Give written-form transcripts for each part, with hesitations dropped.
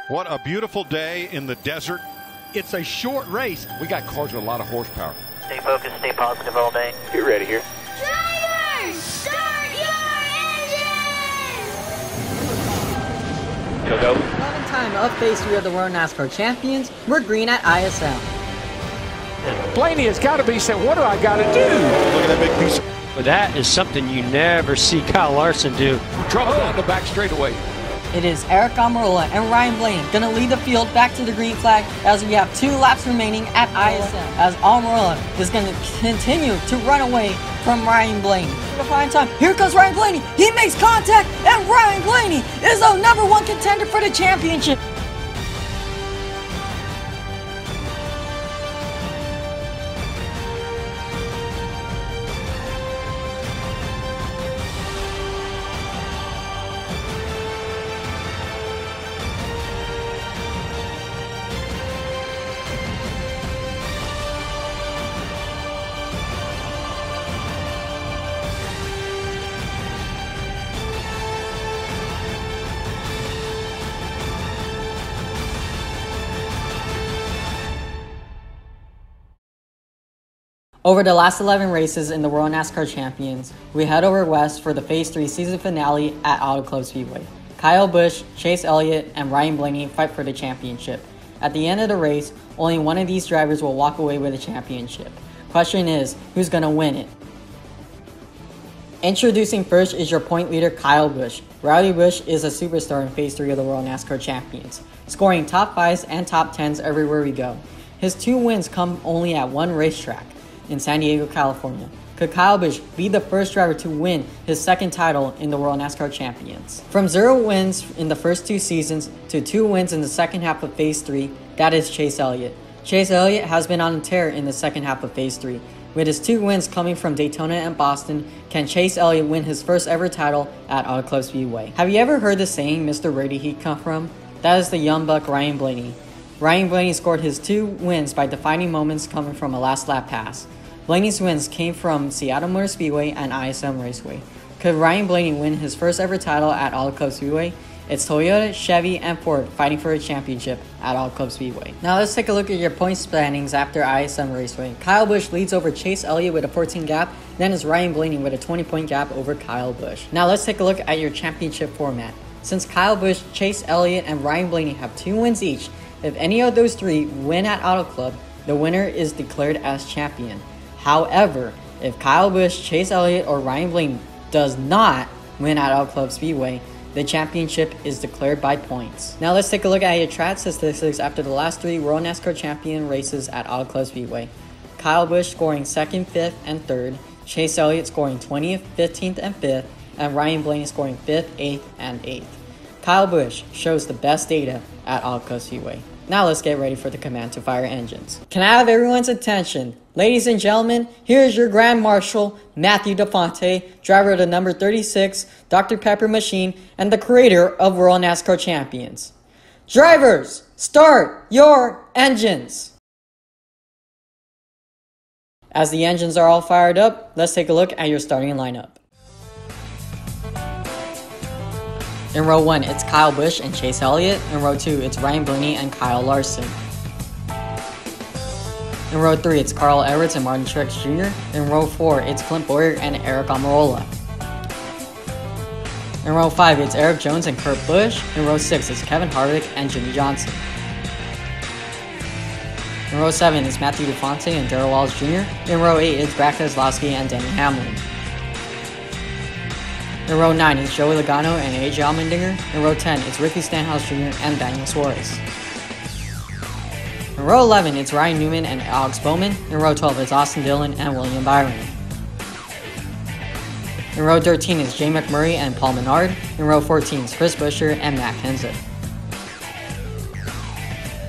What a beautiful day in the desert. It's a short race. We got cars with a lot of horsepower. Stay focused, stay positive all day. Get ready here. Drivers, start your engines! Go. 11th time of phase 3 of the World NASCAR Champions. We're green at ISM. Blaney has got to be saying, what do I got to do? Look at that big piece of... But that is something you never see Kyle Larson do. Trouble on the back straightaway. It is Eric Almirola and Ryan Blaney going to lead the field back to the green flag as we have 2 laps remaining at ISM. As Almirola is going to continue to run away from Ryan Blaney. The final time, here comes Ryan Blaney. He makes contact, and Ryan Blaney is the #1 contender for the championship. Over the last 11 races in the World NASCAR Champions, we head over west for the Phase 3 season finale at Auto Club Speedway. Kyle Busch, Chase Elliott, and Ryan Blaney fight for the championship. At the end of the race, only one of these drivers will walk away with the championship. Question is, who's going to win it? Introducing first is your point leader Kyle Busch. Riley Busch is a superstar in Phase 3 of the World NASCAR Champions, scoring top 5s and top 10s everywhere we go. His 2 wins come only at one racetrack, in San Diego, California. Could Kyle Busch be the first driver to win his 2nd title in the World NASCAR Champions? From 0 wins in the first 2 seasons to 2 wins in the second half of Phase 3, that is Chase Elliott. Chase Elliott has been on a tear in the second half of Phase 3. With his 2 wins coming from Daytona and Boston, can Chase Elliott win his first ever title at Auto Club Speedway? Have you ever heard the saying, Mr. Where did he come from? That is the young buck Ryan Blaney. Ryan Blaney scored his 2 wins by defining moments coming from a last lap pass. Blaney's wins came from Seattle Motor Speedway and ISM Raceway. Could Ryan Blaney win his first ever title at Auto Club Speedway? It's Toyota, Chevy, and Ford fighting for a championship at Auto Club Speedway. Now let's take a look at your point standings after ISM Raceway. Kyle Busch leads over Chase Elliott with a 14 gap, then is Ryan Blaney with a 20-point gap over Kyle Busch. Now let's take a look at your championship format. Since Kyle Busch, Chase Elliott, and Ryan Blaney have 2 wins each, if any of those 3 win at Auto Club, the winner is declared as champion. However, if Kyle Busch, Chase Elliott, or Ryan Blaney does not win at Auto Club Speedway, the championship is declared by points. Now let's take a look at your track statistics after the last 3 World NASCAR Champion races at Auto Club Speedway. Kyle Busch scoring 2nd, 5th, and 3rd, Chase Elliott scoring 20th, 15th, and 5th, and Ryan Blaney scoring 5th, 8th, and 8th. Kyle Busch shows the best data at Auto Club Speedway. Now let's get ready for the command to fire engines. Can I have everyone's attention? Ladies and gentlemen, here's your Grand Marshal, Matthew DeFonte, driver of the number 36 Dr. Pepper machine and the creator of World NASCAR Champions. Drivers, start your engines! As the engines are all fired up, let's take a look at your starting lineup. In row 1, it's Kyle Busch and Chase Elliott. In row 2, it's Ryan Blaney and Kyle Larson. In row 3, it's Carl Edwards and Martin Truex Jr. In row 4, it's Clint Bowyer and Eric Almirola. In row 5, it's Eric Jones and Kurt Busch. In row 6, it's Kevin Harvick and Jimmy Johnson. In row 7, it's Matthew DeFonte and Darrell Wallace Jr. In row 8, it's Brad Keselowski and Danny Hamlin. In row 9, it's Joey Logano and AJ Allmendinger. In row 10, it's Ricky Stenhouse Jr. and Daniel Suarez. In row 11, it's Ryan Newman and Alex Bowman. In row 12, it's Austin Dillon and William Byron. In row 13, it's Jay McMurray and Paul Menard. In row 14, it's Chris Buescher and Matt Kenseth.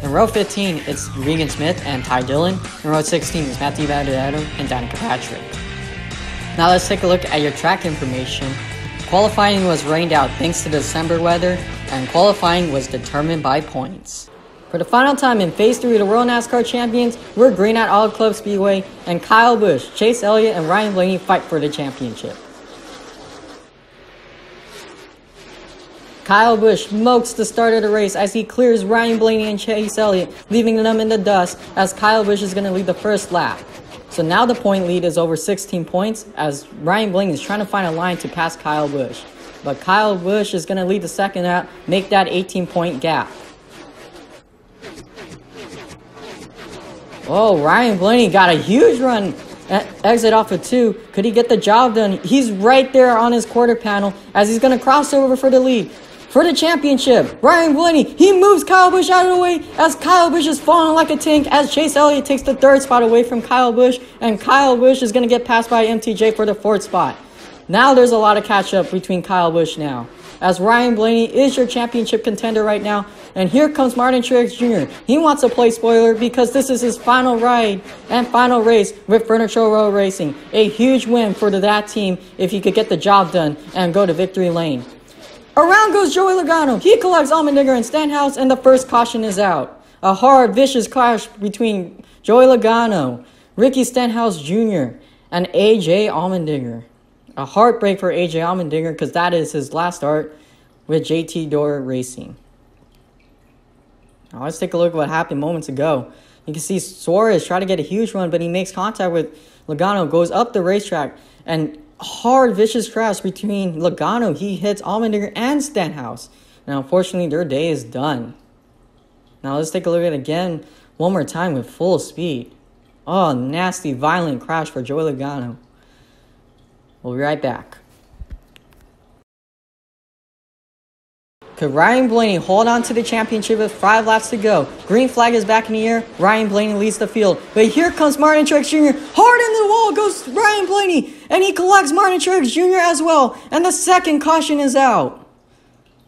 In row 15, it's Regan Smith and Ty Dillon. In row 16, it's Matthew Benedetto and Danica Patrick. Now let's take a look at your track information. Qualifying was rained out thanks to the December weather, and qualifying was determined by points. For the final time in Phase 3 of the World NASCAR Champions, we're green at Auto Club Speedway, and Kyle Busch, Chase Elliott, and Ryan Blaney fight for the championship. Kyle Busch smokes the start of the race as he clears Ryan Blaney and Chase Elliott, leaving them in the dust as Kyle Busch is going to lead the first lap. So now the point lead is over 16 points as Ryan Blaney is trying to find a line to pass Kyle Busch. But Kyle Busch is going to lead the second lap, make that 18-point gap. Oh, Ryan Blaney got a huge run. Exit off of 2. Could he get the job done? He's right there on his quarter panel as he's going to cross over for the lead. For the championship, Ryan Blaney, he moves Kyle Busch out of the way as Kyle Busch is falling like a tank as Chase Elliott takes the 3rd spot away from Kyle Busch, and Kyle Busch is going to get passed by MTJ for the 4th spot. Now there's a lot of catch-up between Kyle Busch now, as Ryan Blaney is your championship contender right now, and here comes Martin Truex Jr. He wants to play spoiler because this is his final ride and final race with Furniture Row Racing. A huge win for that team if he could get the job done and go to victory lane. Around goes Joey Logano. He collects Allmendinger and Stenhouse, and the first caution is out. A hard, vicious clash between Joey Logano, Ricky Stenhouse Jr., and AJ Allmendinger. A heartbreak for AJ Allmendinger because that is his last start with JT Door Racing. Now let's take a look at what happened moments ago. You can see Suarez try to get a huge run, but he makes contact with Logano, goes up the racetrack, and hard, vicious crash between Logano. He hits Allmendinger and Stenhouse. Now, unfortunately, their day is done. Now, let's take a look at it again one more time with full speed. Oh, nasty, violent crash for Joey Logano. We'll be right back. Could Ryan Blaney hold on to the championship with 5 laps to go? Green flag is back in the air. Ryan Blaney leads the field. But here comes Martin Truex Jr. Hard into the wall goes Ryan Blaney. And he collects Martin Truex Jr. as well. And the second caution is out.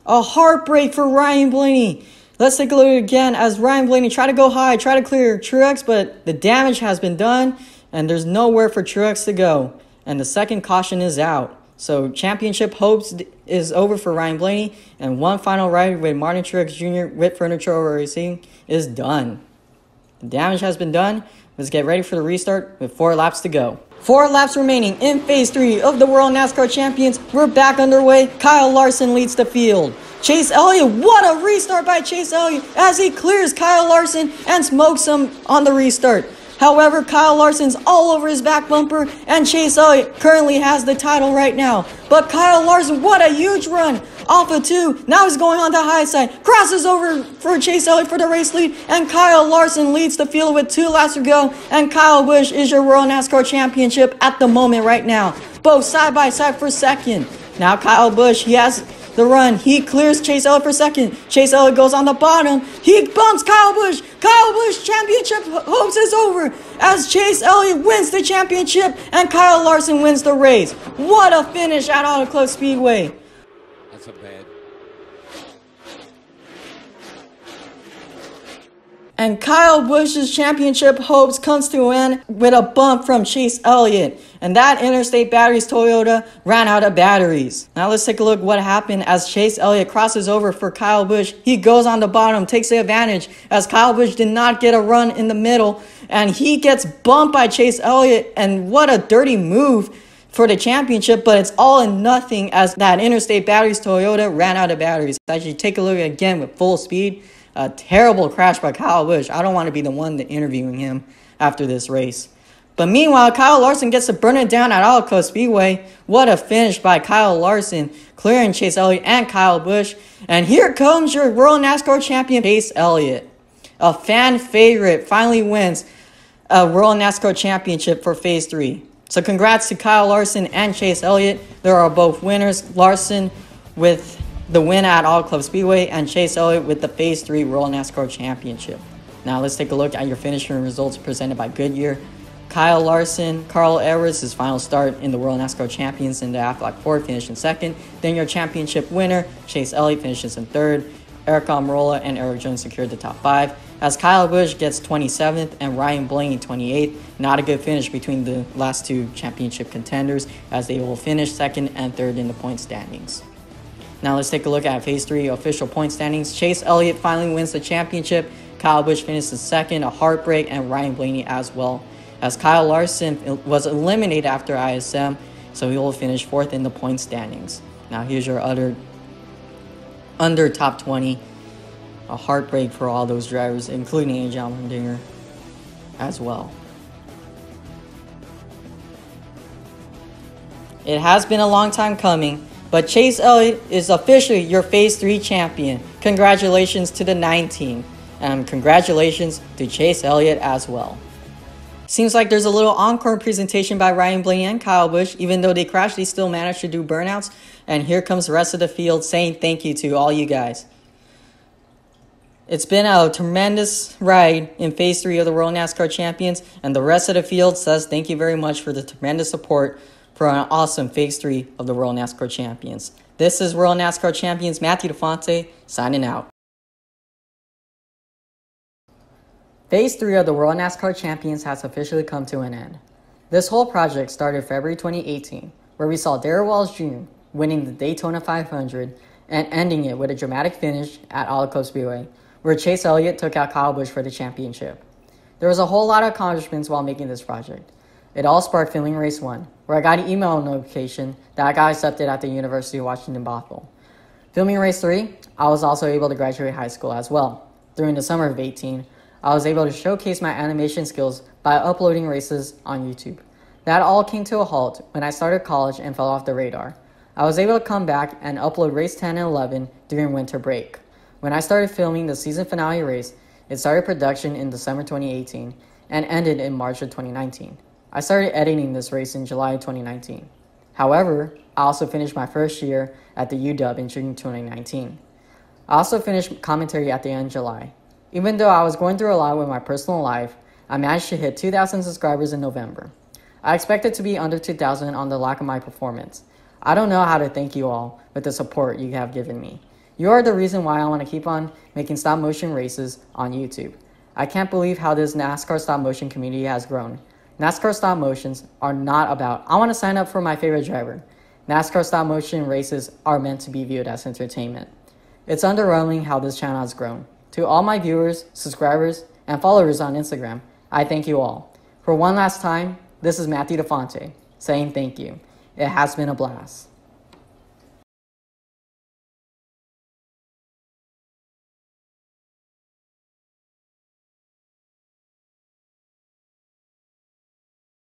A heartbreak for Ryan Blaney. Let's take a look again as Ryan Blaney try to go high, try to clear Truex, but the damage has been done. And there's nowhere for Truex to go. And the second caution is out. So championship hopes is over for Ryan Blaney, and one final ride with Martin Truex Jr. with Furniture Row Racing is done. The damage has been done. Let's get ready for the restart with 4 laps to go. 4 laps remaining in Phase 3 of the World NASCAR Champions. We're back underway. Kyle Larson leads the field. Chase Elliott, what a restart by Chase Elliott as he clears Kyle Larson and smokes him on the restart. However, Kyle Larson's all over his back bumper, and Chase Elliott currently has the title right now. But Kyle Larson, what a huge run! Off of 2, now he's going on the high side, crosses over for Chase Elliott for the race lead, and Kyle Larson leads the field with 2 laps to go, and Kyle Busch is your World NASCAR Championship at the moment right now. Both side by side for second. Now Kyle Busch, he has the run. He clears Chase Elliott for second. Chase Elliott goes on the bottom. He bumps Kyle Busch. Kyle Busch championship hopes is over as Chase Elliott wins the championship and Kyle Larson wins the race. What a finish at Auto Club Speedway. That's a bad. And Kyle Busch's championship hopes comes to an end with a bump from Chase Elliott. And that Interstate Batteries Toyota ran out of batteries. Now let's take a look what happened as Chase Elliott crosses over for Kyle Busch. He goes on the bottom, takes the advantage as Kyle Busch did not get a run in the middle. And he gets bumped by Chase Elliott. And what a dirty move for the championship, but it's all in nothing as that Interstate Batteries Toyota ran out of batteries. As you take a look again with full speed, a terrible crash by Kyle Busch. I don't want to be the one interviewing him after this race. But meanwhile, Kyle Larson gets to burn it down at Auto Club Speedway. What a finish by Kyle Larson, clearing Chase Elliott and Kyle Busch. And here comes your World NASCAR champion, Chase Elliott. A fan favorite finally wins a World NASCAR Championship for Phase 3. So congrats to Kyle Larson and Chase Elliott. They are both winners. Larson with the win at Auto Club Speedway and Chase Elliott with the Phase 3 World NASCAR Championship. Now let's take a look at your finishing results presented by Goodyear. Kyle Larson, Carl Edwards, his final start in the World NASCAR Champions in the Aflac Ford, finished in second. Then your championship winner, Chase Elliott, finishes in third. Eric Almirola and Eric Jones secured the top 5. As Kyle Busch gets 27th and Ryan Blaney 28th. Not a good finish between the last 2 championship contenders as they will finish second and third in the point standings. Now let's take a look at Phase 3 official point standings. Chase Elliott finally wins the championship. Kyle Busch finishes second, a heartbreak, and Ryan Blaney as well. As Kyle Larson was eliminated after ISM, so he will finish 4th in the point standings. Now here's your other under top 20. A heartbreak for all those drivers, including AJ Allmendinger as well. It has been a long time coming, but Chase Elliott is officially your Phase 3 champion. Congratulations to the 9 team, and congratulations to Chase Elliott as well. Seems like there's a little encore presentation by Ryan Blaney and Kyle Busch. Even though they crashed, they still managed to do burnouts. And here comes the rest of the field saying thank you to all you guys. It's been a tremendous ride in Phase 3 of the World NASCAR Champions. And the rest of the field says thank you very much for the tremendous support for an awesome Phase 3 of the World NASCAR Champions. This is World NASCAR Champions Matthew DeFonte signing out. Phase 3 of the World NASCAR Champions has officially come to an end. This whole project started February 2018, where we saw Darrell Walsh Jr. winning the Daytona 500 and ending it with a dramatic finish at Auto Club Speedway, where Chase Elliott took out Kyle Busch for the championship. There was a whole lot of accomplishments while making this project. It all sparked filming Race 1, where I got an email notification that I got accepted at the University of Washington Bothell. Filming Race 3, I was also able to graduate high school as well. During the summer of 18, I was able to showcase my animation skills by uploading races on YouTube. That all came to a halt when I started college and fell off the radar. I was able to come back and upload race 10 and 11 during winter break. When I started filming the season finale race, it started production in December 2018 and ended in March of 2019. I started editing this race in July 2019. However, I also finished my first year at the UW in June 2019. I also finished commentary at the end of July. Even though I was going through a lot with my personal life, I managed to hit 2,000 subscribers in November. I expected to be under 2,000 on the lack of my performance. I don't know how to thank you all with the support you have given me. You are the reason why I want to keep on making stop motion races on YouTube. I can't believe how this NASCAR stop motion community has grown. NASCAR stop motions are not about, I want to sign up for my favorite driver. NASCAR stop motion races are meant to be viewed as entertainment. It's underwhelming how this channel has grown. To all my viewers, subscribers, and followers on Instagram, I thank you all. For one last time, this is Matthew DeFonte saying thank you. It has been a blast.